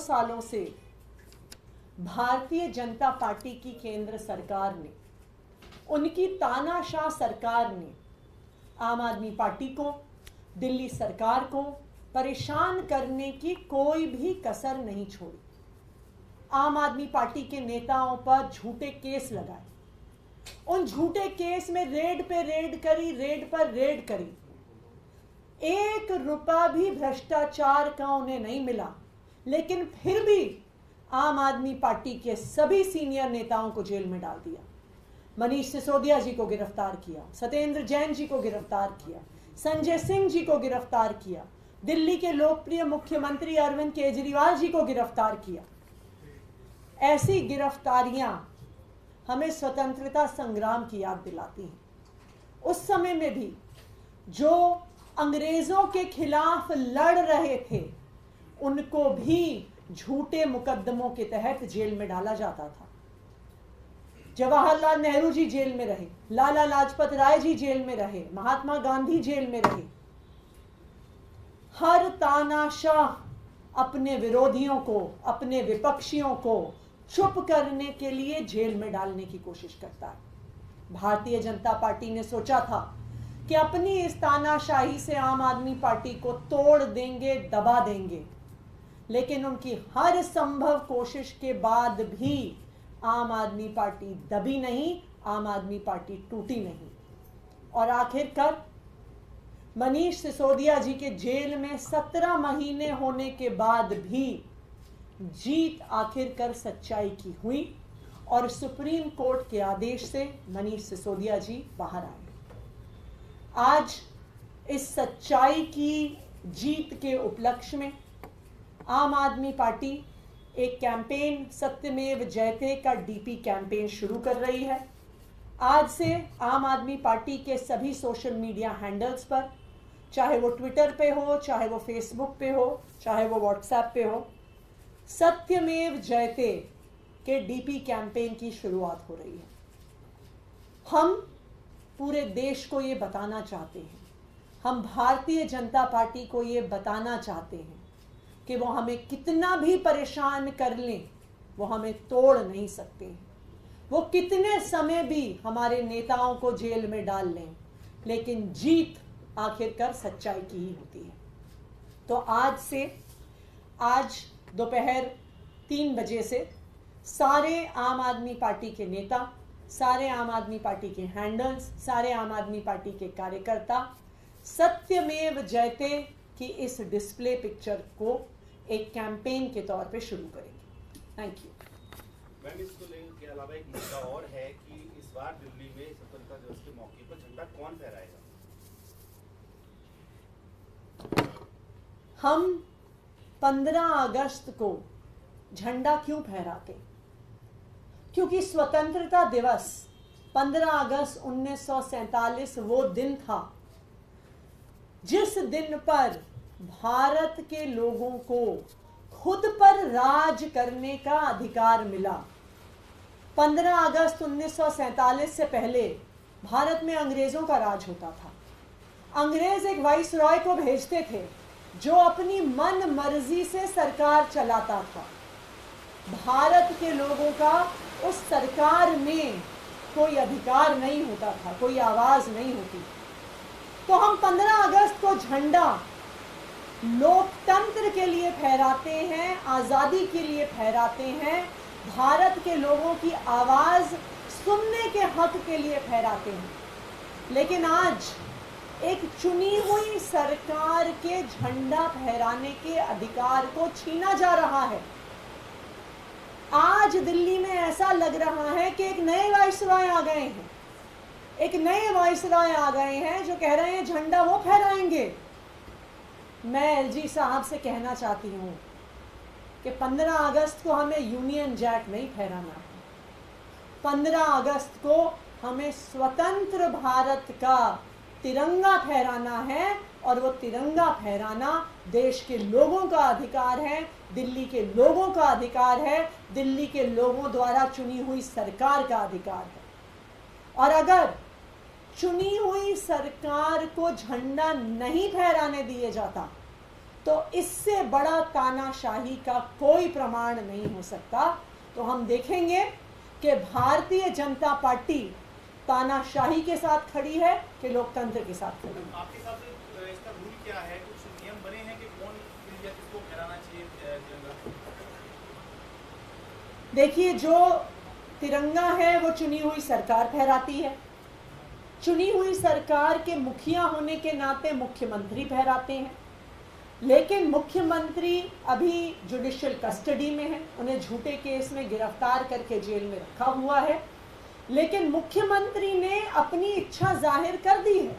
सालों से भारतीय जनता पार्टी की केंद्र सरकार ने, उनकी तानाशाह सरकार ने आम आदमी पार्टी को, दिल्ली सरकार को परेशान करने की कोई भी कसर नहीं छोड़ी। आम आदमी पार्टी के नेताओं पर झूठे केस लगाए, उन झूठे केस में रेड पे रेड करी, रेड पर रेड करी। 1 रुपया भी भ्रष्टाचार का उन्हें नहीं मिला, लेकिन फिर भी आम आदमी पार्टी के सभी सीनियर नेताओं को जेल में डाल दिया। मनीष सिसोदिया जी को गिरफ्तार किया, सत्येंद्र जैन जी को गिरफ्तार किया, संजय सिंह जी को गिरफ्तार किया, दिल्ली के लोकप्रिय मुख्यमंत्री अरविंद केजरीवाल जी को गिरफ्तार किया। ऐसी गिरफ्तारियां हमें स्वतंत्रता संग्राम की याद दिलाती हैं। उस समय में भी जो अंग्रेजों के खिलाफ लड़ रहे थे, उनको भी झूठे मुकदमों के तहत जेल में डाला जाता था। जवाहरलाल नेहरू जी जेल में रहे, लाला लाजपत राय जी जेल में रहे, महात्मा गांधी जेल में रहे। हर तानाशाह अपने विरोधियों को, अपने विपक्षियों को चुप करने के लिए जेल में डालने की कोशिश करता है। भारतीय जनता पार्टी ने सोचा था कि अपनी इस तानाशाही से आम आदमी पार्टी को तोड़ देंगे, दबा देंगे, लेकिन उनकी हर संभव कोशिश के बाद भी आम आदमी पार्टी दबी नहीं, आम आदमी पार्टी टूटी नहीं। और आखिरकार मनीष सिसोदिया जी के जेल में 17 महीने होने के बाद भी जीत आखिरकार सच्चाई की हुई और सुप्रीम कोर्ट के आदेश से मनीष सिसोदिया जी बाहर आए। आज इस सच्चाई की जीत के उपलक्ष्य में आम आदमी पार्टी एक कैंपेन सत्यमेव जयते का डीपी कैंपेन शुरू कर रही है। आज से आम आदमी पार्टी के सभी सोशल मीडिया हैंडल्स पर, चाहे वो ट्विटर पे हो, चाहे वो फेसबुक पे हो, चाहे वो व्हाट्सएप पे हो, सत्यमेव जयते के डीपी कैंपेन की शुरुआत हो रही है। हम पूरे देश को ये बताना चाहते हैं, हम भारतीय जनता पार्टी को ये बताना चाहते हैं कि वो हमें कितना भी परेशान कर लें, वो हमें तोड़ नहीं सकते हैं। वो कितने समय भी हमारे नेताओं को जेल में डाल लें, लेकिन जीत आखिरकार सच्चाई की ही होती है। तो आज दोपहर 3 बजे से सारे आम आदमी पार्टी के नेता, सारे आम आदमी पार्टी के हैंडल्स, सारे आम आदमी पार्टी के कार्यकर्ता सत्यमेव जयते की इस डिस्प्ले पिक्चर को एक कैंपेन के तौर पे शुरू करेंगे। Thank you. मैम, इसको के अलावा एक मुद्दा और है कि इस बार दिल्ली में स्वतंत्रता दिवस के मौके पर झंडा कौन फहराएगा? हम 15 अगस्त को झंडा क्यों फहराते? क्योंकि स्वतंत्रता दिवस 15 अगस्त 1947 वो दिन था जिस दिन पर भारत के लोगों को खुद पर राज करने का अधिकार मिला। 15 अगस्त 1947 से पहले भारत में अंग्रेजों का राज होता था। अंग्रेज एक वाइसरॉय को भेजते थे जो अपनी मन मर्जी से सरकार चलाता था। भारत के लोगों का उस सरकार में कोई अधिकार नहीं होता था, कोई आवाज नहीं होती। तो हम 15 अगस्त को झंडा लोकतंत्र के लिए फहराते हैं, आजादी के लिए फहराते हैं, भारत के लोगों की आवाज सुनने के हक के लिए फहराते हैं। लेकिन आज एक चुनी हुई सरकार के झंडा फहराने के अधिकार को छीना जा रहा है। आज दिल्ली में ऐसा लग रहा है कि एक नए वाइसरॉय आ गए हैं, एक नए वाइसरॉय आ गए हैं जो कह रहे हैं झंडा वो फहराएंगे। मैं एलजी साहब से कहना चाहती हूँ कि 15 अगस्त को हमें यूनियन जैक नहीं फहराना है। 15 अगस्त को हमें स्वतंत्र भारत का तिरंगा फहराना है, और वो तिरंगा फहराना देश के लोगों का अधिकार है, दिल्ली के लोगों का अधिकार है, दिल्ली के लोगों द्वारा चुनी हुई सरकार का अधिकार है। और अगर चुनी हुई सरकार को झंडा नहीं फहराने दिया जाता तो इससे बड़ा तानाशाही का कोई प्रमाण नहीं हो सकता। तो हम देखेंगे कि भारतीय जनता पार्टी तानाशाही के साथ खड़ी है कि लोकतंत्र के साथ खड़ी है। आपके हिसाब से इसका रूल क्या है? कुछ नियम बने हैं कि कौन या किसको फहराना चाहिए तिरंगा? देखिए, जो तिरंगा है वो चुनी हुई सरकार फहराती है। चुनी हुई सरकार के मुखिया होने के नाते मुख्यमंत्री फहराते हैं, लेकिन मुख्यमंत्री अभी जुडिशियल कस्टडी में है, उन्हें झूठे केस में गिरफ्तार करके जेल में रखा हुआ है। लेकिन मुख्यमंत्री ने अपनी इच्छा जाहिर कर दी है।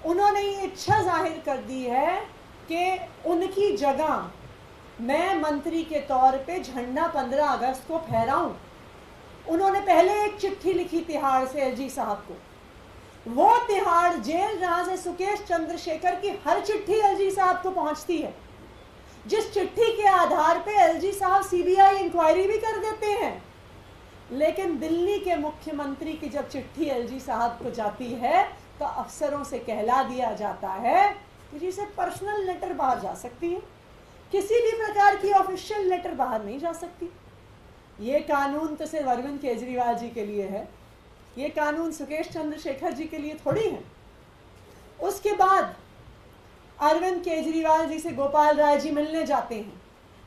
उन्होंने ये इच्छा जाहिर कर दी है कि उनकी जगह मैं मंत्री के तौर पे झंडा 15 अगस्त को फहराऊं। उन्होंने पहले एक चिट्ठी लिखी तिहाड़ से एलजी साहब को। वो तिहाड़ जेल जहां से सुकेश चंद्रशेखर की हर चिट्ठी एलजी साहब को पहुंचती है, जिस चिट्ठी के आधार पे एलजी साहब सीबीआई इंक्वायरी भी कर देते हैं। लेकिन दिल्ली के मुख्यमंत्री की जब चिट्ठी एलजी साहब को जाती है तो अफसरों से कहला दिया जाता है कि जिसे पर्सनल लेटर बाहर जा सकती है, किसी भी प्रकार की ऑफिशियल लेटर बाहर नहीं जा सकती। ये कानून तो सिर्फ अरविंद केजरीवाल जी के लिए है, ये कानून सुकेश चंद्रशेखर जी के लिए थोड़ी है। उसके बाद अरविंद केजरीवाल जी से गोपाल राय जी मिलने जाते हैं।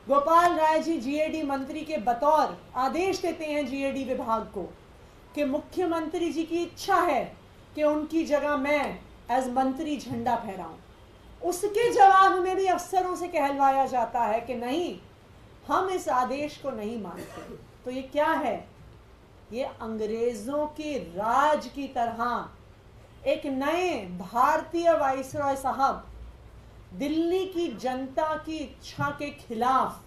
गोपाल राय जी जीएडी मंत्री के बतौर आदेश देते हैं जीएडी विभाग को कि मुख्यमंत्री जी की इच्छा है कि उनकी जगह मैं एज मंत्री झंडा फहराऊं। उसके जवाब में भी अफसरों से कहलवाया जाता है कि नहीं, हम इस आदेश को नहीं मानते। तो ये क्या है? ये अंग्रेजों के राज की तरह एक नए भारतीय वाइसरॉय साहब दिल्ली की जनता की इच्छा के खिलाफ,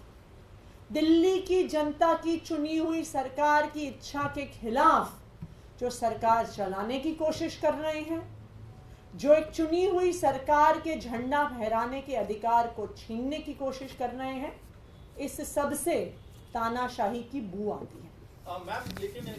दिल्ली की जनता की चुनी हुई सरकार की इच्छा के खिलाफ जो सरकार चलाने की कोशिश कर रहे हैं, जो एक चुनी हुई सरकार के झंडा फहराने के अधिकार को छीनने की कोशिश कर रहे हैं, इस सब से तानाशाही की बू आती है। मैम, लेकिन